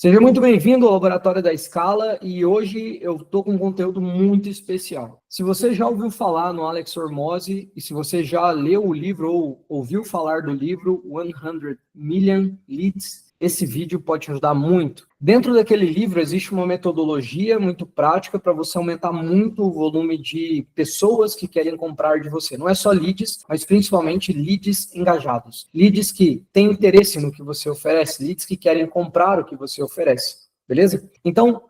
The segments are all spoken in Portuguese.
Seja muito bem-vindo ao Laboratório da Scala e hoje eu estou com um conteúdo muito especial. Se você já ouviu falar no Alex Hormozi e se você já leu o livro ou ouviu falar do livro 100 Million Leads, esse vídeo pode te ajudar muito. Dentro daquele livro existe uma metodologia muito prática para você aumentar muito o volume de pessoas que querem comprar de você. Não é só leads, mas principalmente leads engajados. Leads que têm interesse no que você oferece, leads que querem comprar o que você oferece. Beleza? Então,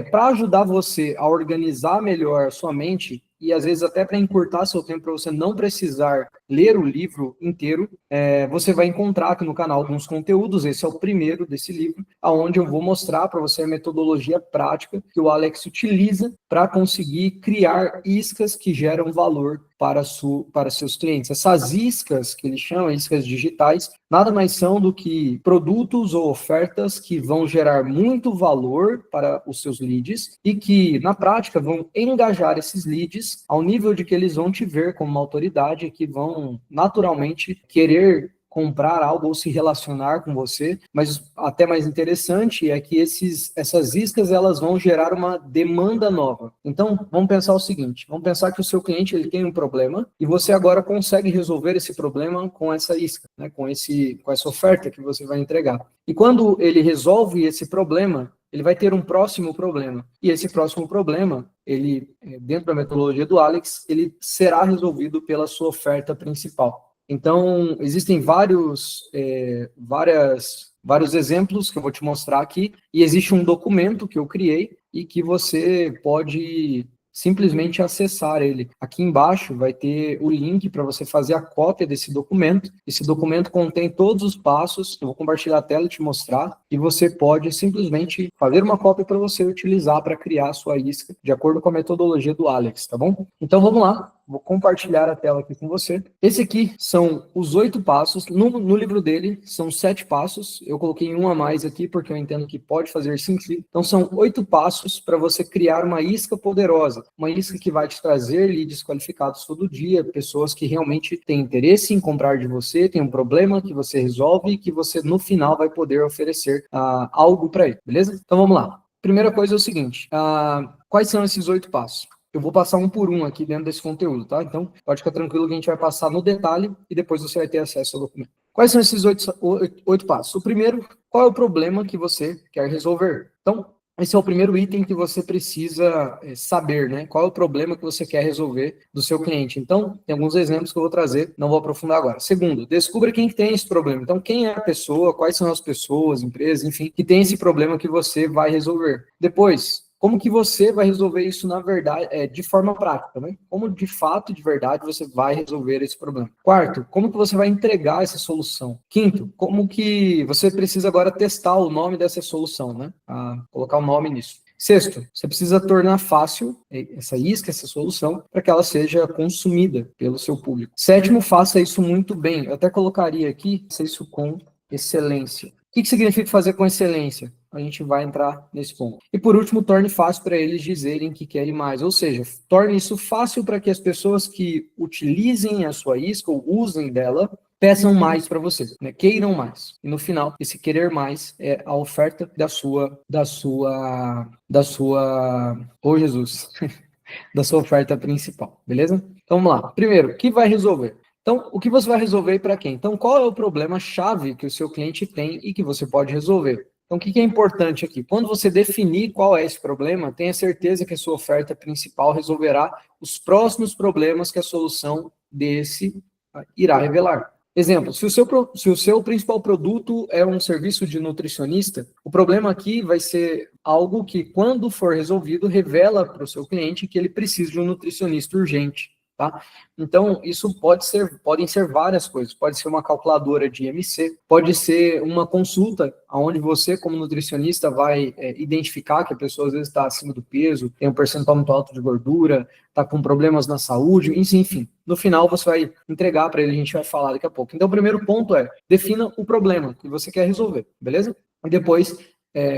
para ajudar você a organizar melhor a sua mente e às vezes até para encurtar seu tempo para você não precisar ler o livro inteiro, você vai encontrar aqui no canal alguns conteúdos. Esse é o primeiro desse livro, onde eu vou mostrar para você a metodologia prática que o Alex utiliza para conseguir criar iscas que geram valor para seus clientes. Essas iscas, que ele chama, iscas digitais, nada mais são do que produtos ou ofertas que vão gerar muito valor para os seus leads e que, na prática, vão engajar esses leads ao nível de que eles vão te ver como uma autoridade e que vão naturalmente querer comprar algo ou se relacionar com você, mas até mais interessante é que essas iscas elas vão gerar uma demanda nova. Então, vamos pensar o seguinte, vamos pensar que o seu cliente ele tem um problema e você agora consegue resolver esse problema com essa isca, né, com essa oferta que você vai entregar. E quando ele resolve esse problema, ele vai ter um próximo problema. E esse próximo problema, ele, dentro da metodologia do Alex, ele será resolvido pela sua oferta principal. Então, existem vários exemplos que eu vou te mostrar aqui, e existe um documento que eu criei e que você pode simplesmente acessar ele. Aqui embaixo vai ter o link para você fazer a cópia desse documento. Esse documento contém todos os passos, eu vou compartilhar a tela e te mostrar, e você pode simplesmente fazer uma cópia para você utilizar para criar a sua isca, de acordo com a metodologia do Alex, tá bom? Então vamos lá. Vou compartilhar a tela aqui com você. Esse aqui são os 8 passos. No livro dele, são 7 passos. Eu coloquei um a mais aqui, porque eu entendo que pode fazer sentido. Então, são 8 passos para você criar uma isca poderosa. Uma isca que vai te trazer leads qualificados todo dia, pessoas que realmente têm interesse em comprar de você, tem um problema que você resolve e que você, no final, vai poder oferecer algo para ele, beleza? Então, vamos lá. Primeira coisa é o seguinte, quais são esses 8 passos? Eu vou passar um por um aqui dentro desse conteúdo, tá? Então, pode ficar tranquilo que a gente vai passar no detalhe e depois você vai ter acesso ao documento. Quais são esses 8 passos? O primeiro, qual é o problema que você quer resolver? Então, esse é o primeiro item que você precisa saber, né? Qual é o problema que você quer resolver do seu cliente. Então, tem alguns exemplos que eu vou trazer, não vou aprofundar agora. Segundo, descubra quem tem esse problema. Então, quem é a pessoa, quais são as pessoas, empresas, enfim, que tem esse problema que você vai resolver. Depois, como que você vai resolver isso na verdade, de forma prática, né? Como de fato, de verdade, você vai resolver esse problema. Quarto, como que você vai entregar essa solução? Quinto, como que você precisa agora testar o nome dessa solução, né? Colocar o nome nisso. Sexto, você precisa tornar fácil essa isca, essa solução, para que ela seja consumida pelo seu público. Sétimo, faça isso muito bem. Eu até colocaria aqui, faça isso com excelência. O que significa fazer com excelência? A gente vai entrar nesse ponto. E por último, torne fácil para eles dizerem que querem mais. Ou seja, torne isso fácil para que as pessoas que utilizem a sua isca ou usem dela, peçam mais para você, né? Queiram mais. E no final, esse querer mais é a oferta da sua, oh Jesus, da sua oferta principal, beleza? Então vamos lá. Primeiro, o que vai resolver? Então, o que você vai resolver e para quem? Então, qual é o problema-chave que o seu cliente tem e que você pode resolver? Então, o que é importante aqui? Quando você definir qual é esse problema, tenha certeza que a sua oferta principal resolverá os próximos problemas que a solução desse irá revelar. Exemplo, se o seu principal produto é um serviço de nutricionista, o problema aqui vai ser algo que, quando for resolvido, revela para o seu cliente que ele precisa de um nutricionista urgente. Tá? Então, isso podem ser várias coisas. Pode ser uma calculadora de IMC, pode ser uma consulta onde você, como nutricionista, vai identificar que a pessoa às vezes está acima do peso, tem um percentual muito alto de gordura, está com problemas na saúde, enfim. No final, você vai entregar para ele, a gente vai falar daqui a pouco. Então, o primeiro ponto defina o problema que você quer resolver, beleza? E depois,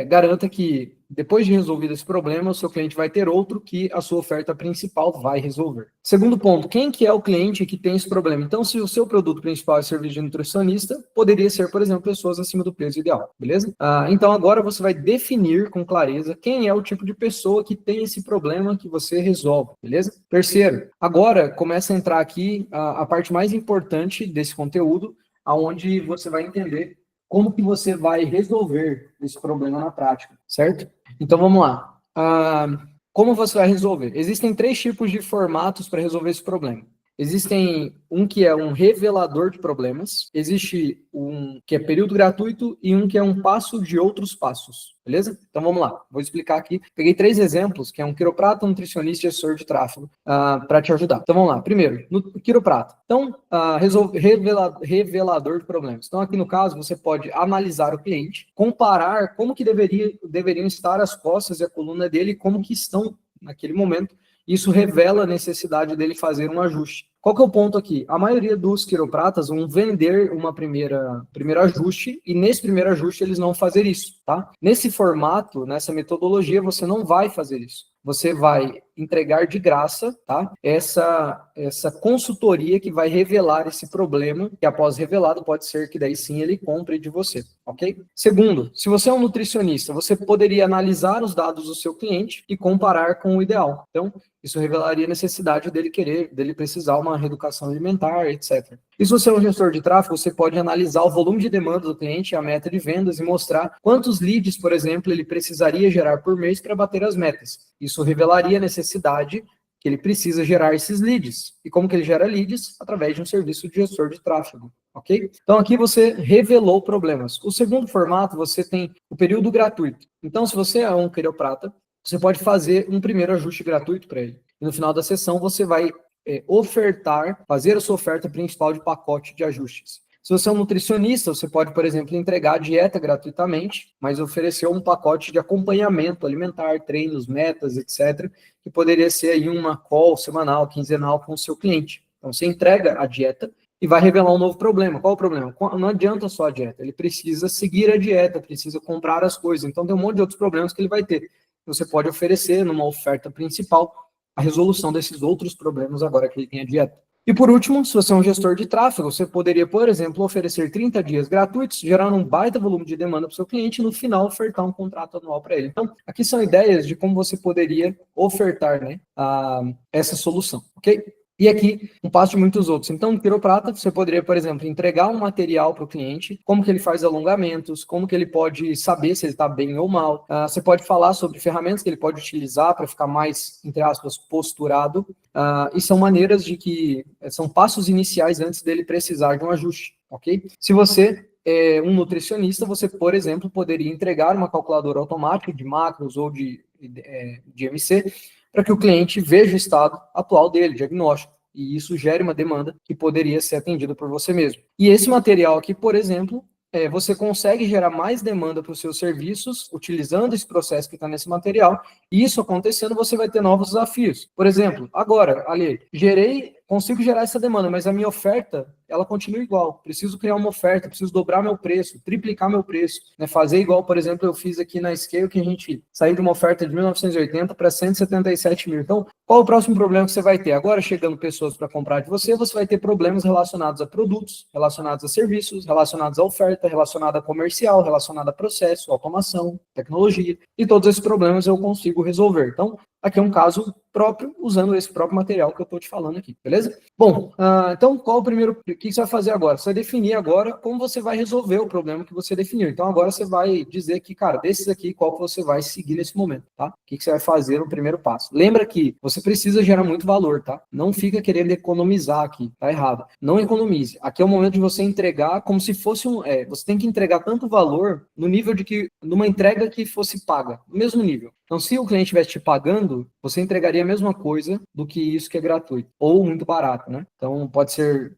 garanta que depois de resolvido esse problema, o seu cliente vai ter outro que a sua oferta principal vai resolver. Segundo ponto, quem que é o cliente que tem esse problema? Então, se o seu produto principal é serviço de nutricionista, poderia ser, por exemplo, pessoas acima do peso ideal, beleza? Então, agora você vai definir com clareza quem é o tipo de pessoa que tem esse problema que você resolve, beleza? Terceiro, agora começa a entrar aqui a parte mais importante desse conteúdo, aonde você vai entender como que você vai resolver esse problema na prática, certo? Então, vamos lá. Como você vai resolver? Existem 3 tipos de formatos para resolver esse problema. Existem um que é um revelador de problemas, existe um que é período gratuito e um que é um passo de outros passos, beleza? Então vamos lá, vou explicar aqui. Peguei 3 exemplos, que é um quiroprata, nutricionista e gestor de tráfego, para te ajudar. Então vamos lá, primeiro, no quiroprata. Então, revelador de problemas. Então aqui no caso, você pode analisar o cliente, comparar como que deveriam estar as costas e a coluna dele, como que estão naquele momento. Isso revela a necessidade dele fazer um ajuste. Qual que é o ponto aqui? A maioria dos quiropratas vão vender uma primeiro ajuste, e nesse primeiro ajuste eles não vão fazer isso, tá? Nesse formato, nessa metodologia, você não vai fazer isso. Você vai entregar de graça, tá? Essa consultoria que vai revelar esse problema, que após revelado pode ser que daí sim ele compre de você, ok? Segundo, se você é um nutricionista, você poderia analisar os dados do seu cliente e comparar com o ideal. Então, isso revelaria a necessidade dele precisar uma reeducação alimentar, etc. E se você é um gestor de tráfego, você pode analisar o volume de demanda do cliente, a meta de vendas e mostrar quantos leads, por exemplo, ele precisaria gerar por mês para bater as metas. Isso revelaria a necessidade que ele precisa gerar esses leads. E como que ele gera leads? Através de um serviço de gestor de tráfego, ok? Então aqui você revelou problemas. O segundo formato, você tem o período gratuito. Então, se você é um quiroprata, você pode fazer um primeiro ajuste gratuito para ele. E no final da sessão, você vai fazer a sua oferta principal de pacote de ajustes. Se você é um nutricionista, você pode, por exemplo, entregar a dieta gratuitamente, mas oferecer um pacote de acompanhamento alimentar, treinos, metas, etc., que poderia ser aí uma call semanal, quinzenal com o seu cliente. Então, você entrega a dieta e vai revelar um novo problema. Qual o problema? Não adianta só a dieta, ele precisa seguir a dieta, precisa comprar as coisas. Então, tem um monte de outros problemas que ele vai ter. Você pode oferecer, numa oferta principal, a resolução desses outros problemas agora que ele tem a dieta. E por último, se você é um gestor de tráfego, você poderia, por exemplo, oferecer 30 dias gratuitos, gerando um baita volume de demanda para o seu cliente e no final ofertar um contrato anual para ele. Então, aqui são ideias de como você poderia ofertar, né, essa solução, ok? E aqui, um passo de muitos outros. Então, no quiroprata, você poderia, por exemplo, entregar um material para o cliente, como que ele faz alongamentos, como que ele pode saber se ele está bem ou mal. Você pode falar sobre ferramentas que ele pode utilizar para ficar mais, entre aspas, posturado. E são maneiras são passos iniciais antes dele precisar de um ajuste, ok? Se você é um nutricionista, você, por exemplo, poderia entregar uma calculadora automática de macros ou de MC, para que o cliente veja o estado atual dele, diagnóstico, e isso gere uma demanda que poderia ser atendida por você mesmo. E esse material aqui, por exemplo, você consegue gerar mais demanda para os seus serviços utilizando esse processo que está nesse material, e isso acontecendo, você vai ter novos desafios. Por exemplo, agora, Ali, consigo gerar essa demanda, mas a minha oferta, ela continua igual. Preciso criar uma oferta, preciso dobrar meu preço, triplicar meu preço, né? Fazer igual, por exemplo, eu fiz aqui na Scale, que a gente saiu de uma oferta de 1.980 para 177 mil. Então, qual o próximo problema que você vai ter? Agora, chegando pessoas para comprar de você vai ter problemas relacionados a produtos, relacionados a serviços, relacionados à oferta, relacionado a comercial, relacionado a processo, automação, tecnologia, e todos esses problemas eu consigo resolver. Então, aqui é um caso próprio, usando esse próprio material que eu estou te falando aqui, beleza? Bom, então qual o primeiro, o que você vai fazer agora? Você vai definir agora como você vai resolver o problema que você definiu. Então agora você vai dizer que, cara, desses aqui, qual que você vai seguir nesse momento, tá? O que você vai fazer no primeiro passo? Lembra que você precisa gerar muito valor, tá? Não fica querendo economizar aqui, tá errado. Não economize. Aqui é o momento de você entregar como se fosse você tem que entregar tanto valor no nível de que, numa entrega que fosse paga, no mesmo nível. Então, se o cliente estivesse te pagando, você entregaria a mesma coisa do que isso que é gratuito, ou muito barato, né? Então, pode ser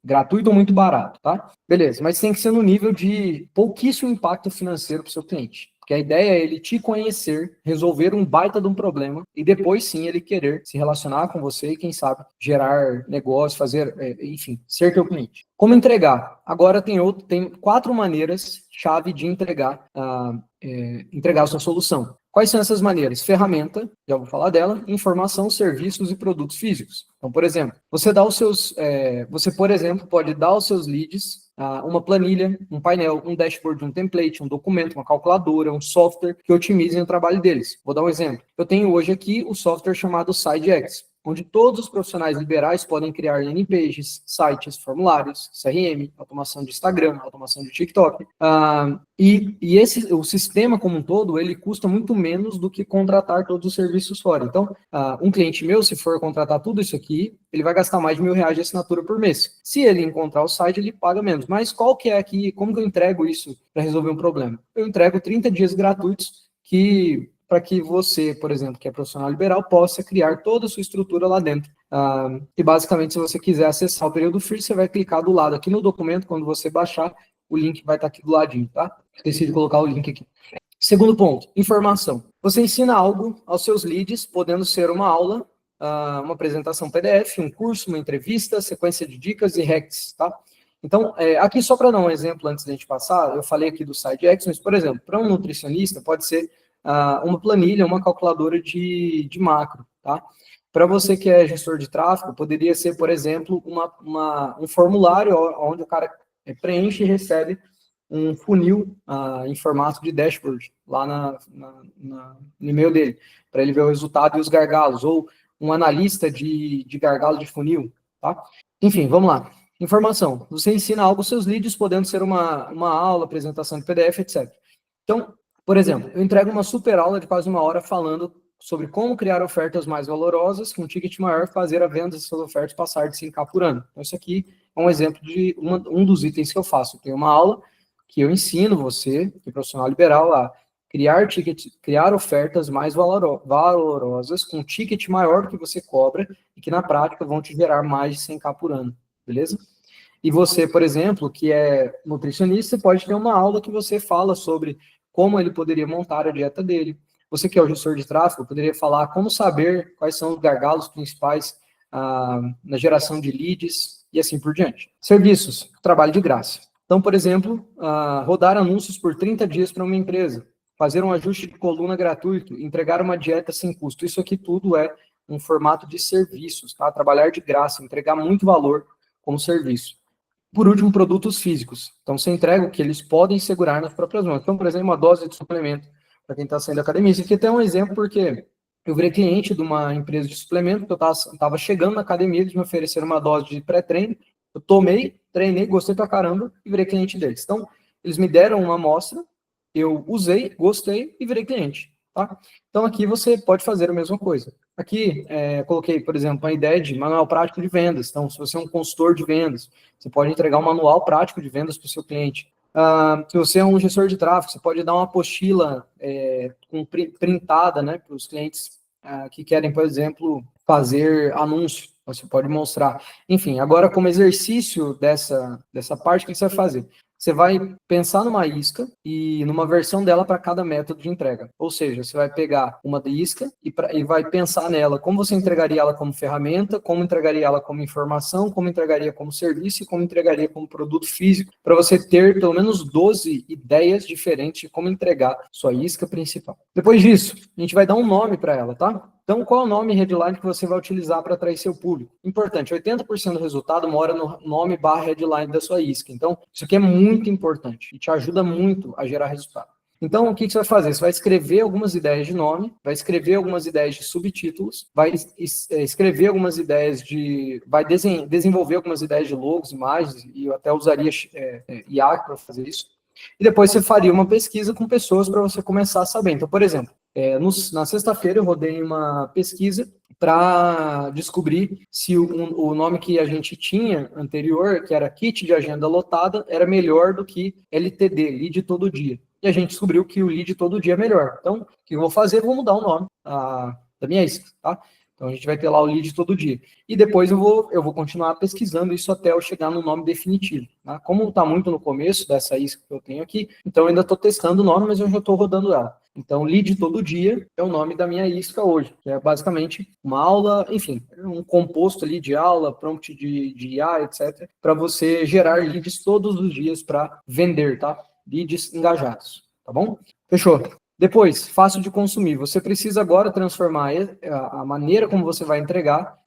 gratuito ou muito barato, tá? Beleza, mas tem que ser no nível de pouquíssimo impacto financeiro para o seu cliente. Porque a ideia é ele te conhecer, resolver um baita de um problema e depois sim ele querer se relacionar com você e, quem sabe, gerar negócio, fazer, enfim, ser teu cliente. Como entregar? Agora tem 4 maneiras chave de entregar a sua solução. Quais são essas maneiras? Ferramenta, já vou falar dela, informação, serviços e produtos físicos. Então, por exemplo, você, por exemplo, pode dar aos seus leads uma planilha, um painel, um dashboard, um template, um documento, uma calculadora, um software que otimizem o trabalho deles. Vou dar um exemplo. Eu tenho hoje aqui o software chamado SideX, onde todos os profissionais liberais podem criar landing pages, sites, formulários, CRM, automação de Instagram, automação de TikTok. O sistema como um todo, ele custa muito menos do que contratar todos os serviços fora. Então, um cliente meu, se for contratar tudo isso aqui, ele vai gastar mais de R$1.000 de assinatura por mês. Se ele encontrar o site, ele paga menos. Mas qual que é aqui, como que eu entrego isso para resolver um problema? Eu entrego 30 dias gratuitos para que você, por exemplo, que é profissional liberal, possa criar toda a sua estrutura lá dentro. E basicamente, se você quiser acessar o período free, você vai clicar do lado aqui no documento, quando você baixar, o link vai estar aqui do ladinho, tá? Esqueci de colocar o link aqui. Segundo ponto, informação. Você ensina algo aos seus leads, podendo ser uma aula, uma apresentação PDF, um curso, uma entrevista, sequência de dicas e hacks, tá? Então, aqui só para dar um exemplo antes da gente passar, eu falei aqui do SideX, mas, por exemplo, para um nutricionista pode ser uma planilha, uma calculadora de macro, tá? Para você que é gestor de tráfego, poderia ser, por exemplo, um formulário onde o cara preenche e recebe um funil em formato de dashboard lá no e-mail dele, para ele ver o resultado e os gargalos, ou um analista de gargalo de funil, tá? Enfim, vamos lá. Informação. Você ensina algo aos seus leads, podendo ser uma aula, apresentação de PDF, etc. Então, por exemplo, eu entrego uma super aula de quase 1 hora falando sobre como criar ofertas mais valorosas com um ticket maior, fazer a venda dessas ofertas passar de 100k por ano. Então, isso aqui é um exemplo de um dos itens que eu faço. Eu tenho uma aula que eu ensino você, que é profissional liberal, a criar ofertas mais valorosas com um ticket maior que você cobra e que na prática vão te gerar mais de 100k por ano, beleza? E você, por exemplo, que é nutricionista, pode ter uma aula que você fala sobre como ele poderia montar a dieta dele. Você que é o gestor de tráfego, poderia falar como saber quais são os gargalos principais na geração de leads e assim por diante. Serviços, trabalho de graça. Então, por exemplo, rodar anúncios por 30 dias para uma empresa, fazer um ajuste de coluna gratuito, entregar uma dieta sem custo. Isso aqui tudo é um formato de serviços, tá? Trabalhar de graça, entregar muito valor como serviço. Por último, produtos físicos. Então, você entrega o que eles podem segurar nas próprias mãos. Então, por exemplo, uma dose de suplemento para quem está saindo da academia. Isso aqui até é um exemplo porque eu virei cliente de uma empresa de suplemento, que eu estava chegando na academia, eles me ofereceram uma dose de pré-treino, eu tomei, treinei, gostei pra caramba e virei cliente deles. Então, eles me deram uma amostra, eu usei, gostei e virei cliente, tá? Então, aqui você pode fazer a mesma coisa. Aqui, coloquei, por exemplo, a ideia de manual prático de vendas. Então, se você é um consultor de vendas, você pode entregar um manual prático de vendas para o seu cliente. Se você é um gestor de tráfego, você pode dar uma apostila printada, né, para os clientes que querem, por exemplo, fazer anúncio. Você pode mostrar. Enfim, agora como exercício dessa parte, o que você vai fazer? Você vai pensar numa isca e numa versão dela para cada método de entrega. Ou seja, você vai pegar uma isca e vai pensar nela, como você entregaria ela como ferramenta, como entregaria ela como informação, como entregaria como serviço e como entregaria como produto físico, para você ter pelo menos 12 ideias diferentes de como entregar sua isca principal. Depois disso, a gente vai dar um nome para ela, tá? Então, qual é o nome headline que você vai utilizar para atrair seu público? Importante, 80% do resultado mora no nome / headline da sua isca. Então, isso aqui é muito importante e te ajuda muito a gerar resultado. Então, o que você vai fazer? Você vai escrever algumas ideias de nome, vai escrever algumas ideias de subtítulos, vai escrever algumas ideias vai desenvolver algumas ideias de logos, imagens, e eu até usaria IA para fazer isso. E depois você faria uma pesquisa com pessoas para você começar a saber. Então, por exemplo, na sexta-feira eu rodei uma pesquisa para descobrir se o nome que a gente tinha anterior, que era Kit de Agenda Lotada, era melhor do que LTD, Lead Todo Dia. e a gente descobriu que o lead todo dia é melhor. Então, o que eu vou fazer? Eu vou mudar o nome da minha isca, tá? Então, a gente vai ter lá o lead todo dia. E depois eu vou continuar pesquisando isso até eu chegar no nome definitivo. Tá? Como está muito no começo dessa isca que eu tenho aqui, então eu ainda estou testando o nome, mas eu já estou rodando ela. Então, lead todo dia é o nome da minha isca hoje, que é basicamente uma aula, enfim, um composto ali de aula, prompt de IA, etc., para você gerar leads todos os dias para vender, tá? Leads engajados, tá bom? Fechou. Depois, fácil de consumir. Você precisa agora transformar a maneira como você vai entregar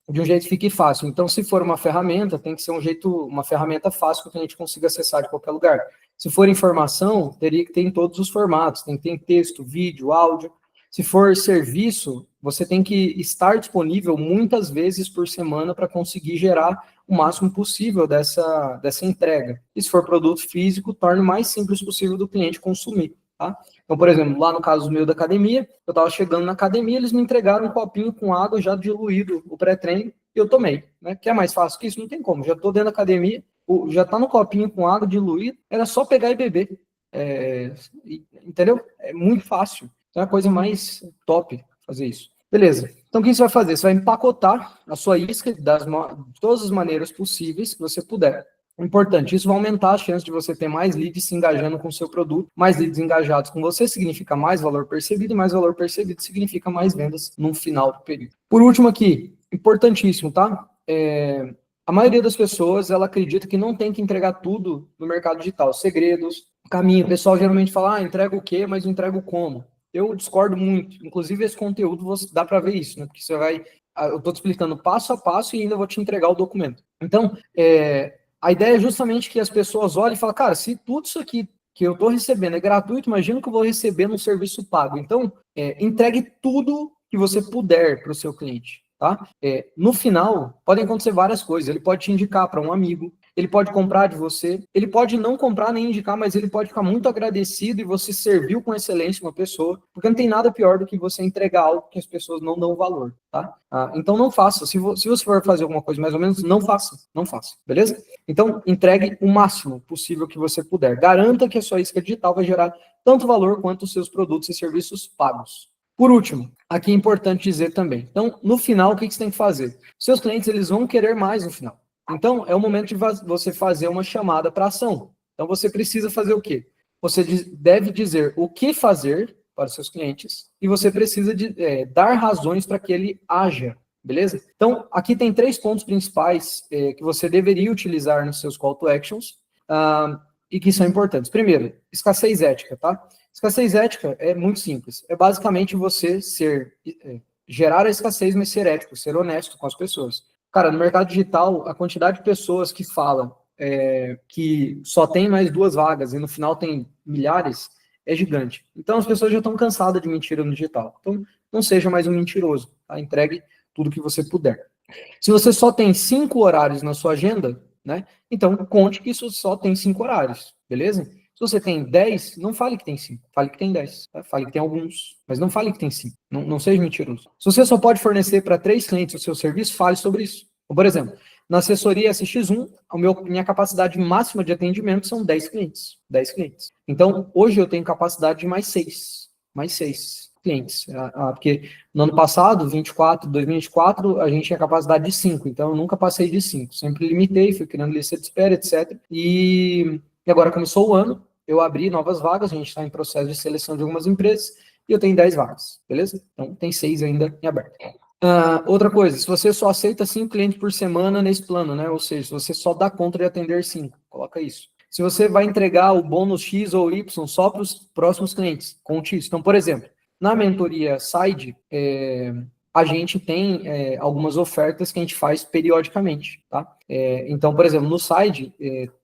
de um jeito que fique fácil. Então, se for uma ferramenta, tem que ser uma ferramenta fácil que a gente consiga acessar de qualquer lugar. Se for informação, teria que ter em todos os formatos. Tem que ter em texto, vídeo, áudio. Se for serviço, você tem que estar disponível muitas vezes por semana para conseguir gerar o máximo possível dessa entrega. E se for produto físico, torne o mais simples possível do cliente consumir. Tá? Então, por exemplo, lá no caso meu da academia, eu estava chegando na academia, eles me entregaram um copinho com água já diluído, o pré-treino, e eu tomei. Né? Que é mais fácil que isso? Não tem como. Já estou dentro da academia, já está no copinho com água diluído, era só pegar e beber. Entendeu? É muito fácil. Então é a coisa mais top fazer isso. Beleza. Então o que você vai fazer? Você vai empacotar a sua isca de todas as maneiras possíveis que você puder. Importante, isso vai aumentar a chance de você ter mais leads se engajando com o seu produto, mais leads engajados com você significa mais valor percebido, e mais valor percebido significa mais vendas no final do período. Por último aqui, importantíssimo, tá? A maioria das pessoas, ela acredita que não tem que entregar tudo no mercado digital, segredos, caminho. O pessoal geralmente fala, entrega o quê, mas não entrega o como. Eu discordo muito, inclusive esse conteúdo dá para ver isso, né? Porque eu estou te explicando passo a passo e ainda vou te entregar o documento. Então, a ideia é justamente que as pessoas olhem e falem, cara, se tudo isso aqui que eu estou recebendo é gratuito, imagina que eu vou receber num serviço pago. Então, entregue tudo que você puder para o seu cliente, tá? No final, podem acontecer várias coisas. Ele pode te indicar para um amigo, ele pode comprar de você, ele pode não comprar nem indicar, mas ele pode ficar muito agradecido e você serviu com excelência uma pessoa, porque não tem nada pior do que você entregar algo que as pessoas não dão valor, tá? Então não faça. Se você for fazer alguma coisa mais ou menos, não faça, beleza? Então entregue o máximo possível que você puder. Garanta que a sua isca digital vai gerar tanto valor quanto os seus produtos e serviços pagos. Por último, aqui é importante dizer também, então, no final, o que você tem que fazer? Seus clientes, eles vão querer mais no final. Então, é o momento de você fazer uma chamada para ação. Então, você precisa fazer o quê? Você deve dizer o que fazer para os seus clientes e você precisa dar razões para que ele haja, beleza? Então, aqui tem 3 pontos principais que você deveria utilizar nos seus call to actions e que são importantes. Primeiro, escassez ética, tá? Escassez ética é muito simples. É basicamente você gerar a escassez, mas ser ético, ser honesto com as pessoas. Cara, no mercado digital, a quantidade de pessoas que falam que só tem mais 2 vagas e no final tem milhares é gigante. Então, as pessoas já estão cansadas de mentira no digital. Então, não seja mais um mentiroso. Tá? Entregue tudo que você puder. Se você só tem 5 horários na sua agenda, né? Então, conte que isso só tem 5 horários, beleza? Se você tem 10, não fale que tem 5, fale que tem 10. Tá? Fale que tem alguns, mas não fale que tem 5. Não seja mentiroso. Se você só pode fornecer para 3 clientes o seu serviço, fale sobre isso. Por exemplo, na assessoria SX1, minha capacidade máxima de atendimento são 10 clientes. 10 clientes. Então, hoje eu tenho capacidade de mais 6. Mais 6 clientes. Porque no ano passado, 2024, a gente tinha capacidade de 5. Então, eu nunca passei de 5. Sempre limitei, fui criando lista de espera, etc. E agora começou o ano, eu abri novas vagas, a gente está em processo de seleção de algumas empresas, e eu tenho 10 vagas, beleza? Então, tem 6 ainda em aberto. Outra coisa, se você só aceita 5 clientes por semana nesse plano, né? Ou seja, se você só dá conta de atender 5, coloca isso. Se você vai entregar o bônus X ou Y só para os próximos clientes, conte isso. Então, por exemplo, na mentoria Side, a gente tem algumas ofertas que a gente faz periodicamente, tá? Então, por exemplo, no Side,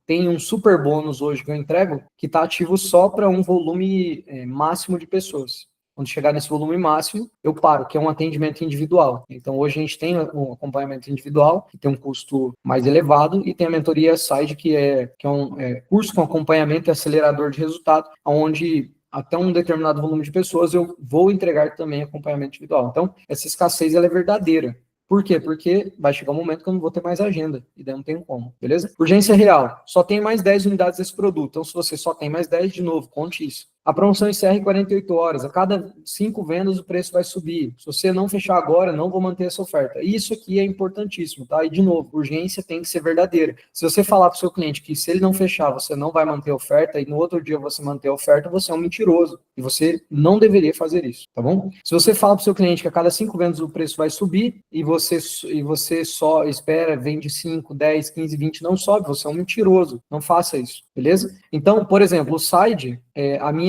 tem um super bônus hoje que eu entrego que está ativo só para um volume máximo de pessoas. Quando chegar nesse volume máximo, eu paro, que é um atendimento individual. Então, hoje a gente tem um acompanhamento individual, que tem um custo mais elevado, e tem a mentoria Side, que é um curso com acompanhamento e acelerador de resultado, onde até um determinado volume de pessoas eu vou entregar também acompanhamento individual. Então, essa escassez ela é verdadeira. Por quê? Porque vai chegar um momento que eu não vou ter mais agenda, e daí não tem como, beleza? Urgência real, só tem mais 10 unidades desse produto, então se você só tem mais 10, de novo, conte isso. A promoção encerra em 48 horas, a cada 5 vendas o preço vai subir. Se você não fechar agora, não vou manter essa oferta. Isso aqui é importantíssimo, tá? E de novo, urgência tem que ser verdadeira. Se você falar para o seu cliente que se ele não fechar, você não vai manter a oferta, e no outro dia você manter a oferta, você é um mentiroso. E você não deveria fazer isso, tá bom? Se você fala para o seu cliente que a cada 5 vendas o preço vai subir, e você só espera, vende 5, 10, 15, 20, não sobe, você é um mentiroso. Não faça isso, beleza? Então, por exemplo, o side,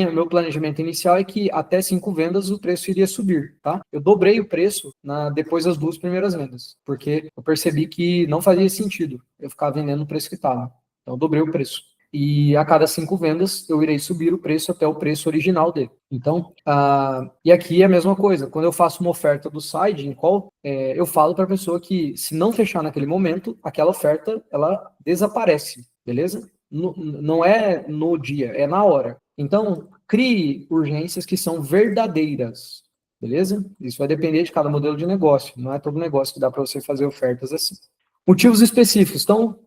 meu planejamento inicial é que até 5 vendas o preço iria subir, tá? Eu dobrei o preço depois das 2 primeiras vendas, porque eu percebi que não fazia sentido eu ficar vendendo o preço que estava. Então, eu dobrei o preço. E a cada 5 vendas, eu irei subir o preço até o preço original dele. Então, e aqui é a mesma coisa. Quando eu faço uma oferta do side, em call, eu falo para a pessoa que se não fechar naquele momento, aquela oferta, ela desaparece, beleza? Não é no dia, é na hora. Então, crie urgências que são verdadeiras, beleza? Isso vai depender de cada modelo de negócio. Não é todo negócio que dá para você fazer ofertas assim. Motivos específicos. Então,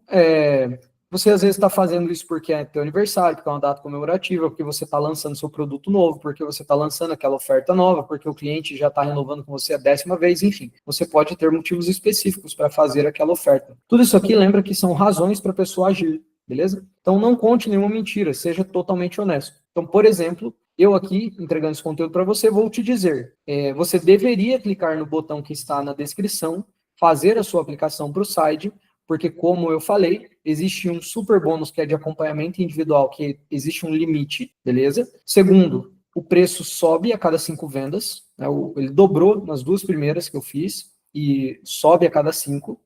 você às vezes está fazendo isso porque é teu aniversário, porque é uma data comemorativa, porque você está lançando seu produto novo, porque você está lançando aquela oferta nova, porque o cliente já está renovando com você a 10ª vez, enfim. Você pode ter motivos específicos para fazer aquela oferta. Tudo isso aqui lembra que são razões para a pessoa agir, beleza? Então não conte nenhuma mentira, seja totalmente honesto. Então, por exemplo, eu aqui, entregando esse conteúdo para você, vou te dizer, você deveria clicar no botão que está na descrição, fazer a sua aplicação para o site, porque, como eu falei, existe um super bônus que é de acompanhamento individual, que existe um limite, beleza? Segundo, o preço sobe a cada 5 vendas, né? Ele dobrou nas 2 primeiras que eu fiz, e sobe a cada 5,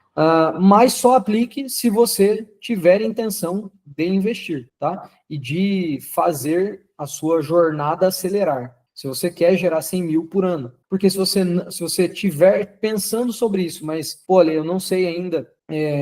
mas só aplique se você tiver intenção de investir, tá? E de fazer a sua jornada acelerar. Se você quer gerar 100 mil por ano. Porque se você tiver pensando sobre isso, mas, olha, eu não sei ainda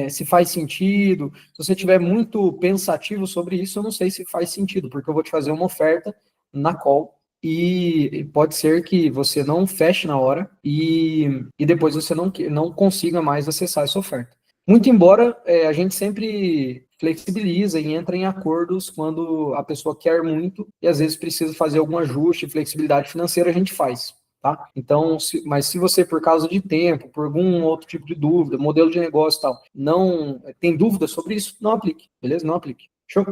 se faz sentido, se você tiver muito pensativo sobre isso, eu não sei se faz sentido, porque eu vou te fazer uma oferta na call e pode ser que você não feche na hora e depois você não consiga mais acessar essa oferta. Muito embora a gente sempre flexibiliza e entra em acordos quando a pessoa quer muito e às vezes precisa fazer algum ajuste, flexibilidade financeira a gente faz. Tá? Então, mas se você, por causa de tempo, por algum outro tipo de dúvida, modelo de negócio e tal, não tem dúvida sobre isso, não aplique, beleza? Não aplique. Show?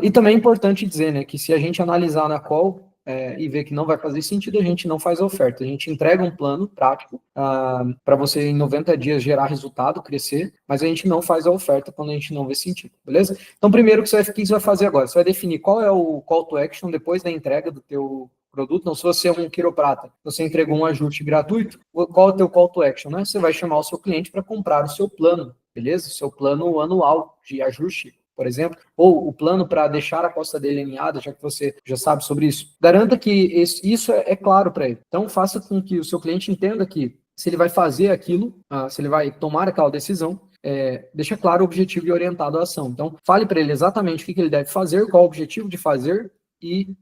E também é importante dizer, né, que se a gente analisar na call e ver que não vai fazer sentido, a gente não faz a oferta. A gente entrega um plano prático para você, em 90 dias, gerar resultado, crescer, mas a gente não faz a oferta quando a gente não vê sentido, beleza? Então, primeiro, o que você vai fazer agora? Você vai definir qual é o call to action depois da entrega do teu produto. Não, se você é um quiroprata, você entregou um ajuste gratuito, qual é o teu call to action, né? Você vai chamar o seu cliente para comprar o seu plano, beleza? O seu plano anual de ajuste, por exemplo, ou o plano para deixar a costa dele alinhada, já que você já sabe sobre isso. Garanta que isso é claro para ele. Então, faça com que o seu cliente entenda que se ele vai fazer aquilo, se ele vai tomar aquela decisão, deixa claro o objetivo e orientado à ação. Então, fale para ele exatamente o que ele deve fazer, qual o objetivo de fazer, e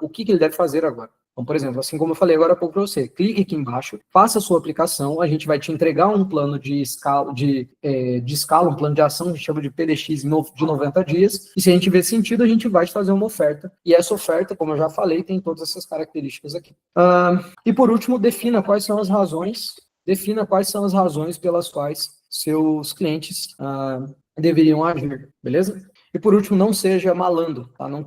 o que ele deve fazer agora. Então, por exemplo, assim como eu falei agora há pouco para você, clique aqui embaixo, faça a sua aplicação, a gente vai te entregar um plano de escala, um plano de ação, a gente chama de PDX de 90 dias, e se a gente vê sentido, a gente vai te fazer uma oferta, e essa oferta, como eu já falei, tem todas essas características aqui. E por último, defina quais são as razões pelas quais seus clientes deveriam agir, beleza? E por último, não seja malandro, tá? Não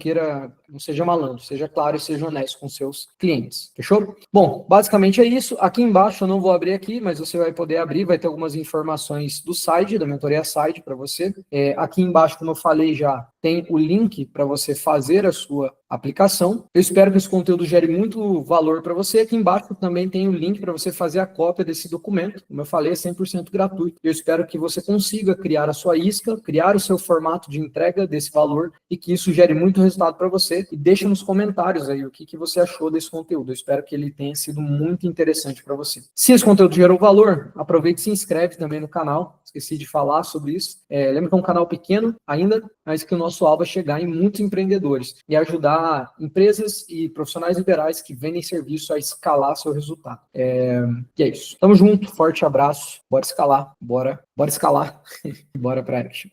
seja malandro, seja claro e seja honesto com seus clientes, fechou? Bom, basicamente é isso. Aqui embaixo eu não vou abrir aqui, mas você vai poder abrir, vai ter algumas informações do site, da mentoria site para você. Aqui embaixo, como eu falei já, tem o link para você fazer a sua aplicação. Eu espero que esse conteúdo gere muito valor para você. Aqui embaixo também tem o link para você fazer a cópia desse documento. Como eu falei, é 100% gratuito. Eu espero que você consiga criar a sua isca, criar o seu formato de entrega desse valor e que isso gere muito resultado para você. E deixa nos comentários aí o que você achou desse conteúdo. Eu espero que ele tenha sido muito interessante para você. Se esse conteúdo gerou valor, aproveite e se inscreve também no canal. Esqueci de falar sobre isso. Lembra que é um canal pequeno ainda, mas que o nosso nosso alvo é chegar em muitos empreendedores e ajudar empresas e profissionais liberais que vendem serviço a escalar seu resultado. E é isso. Tamo junto, forte abraço, bora escalar, bora escalar, bora pra action.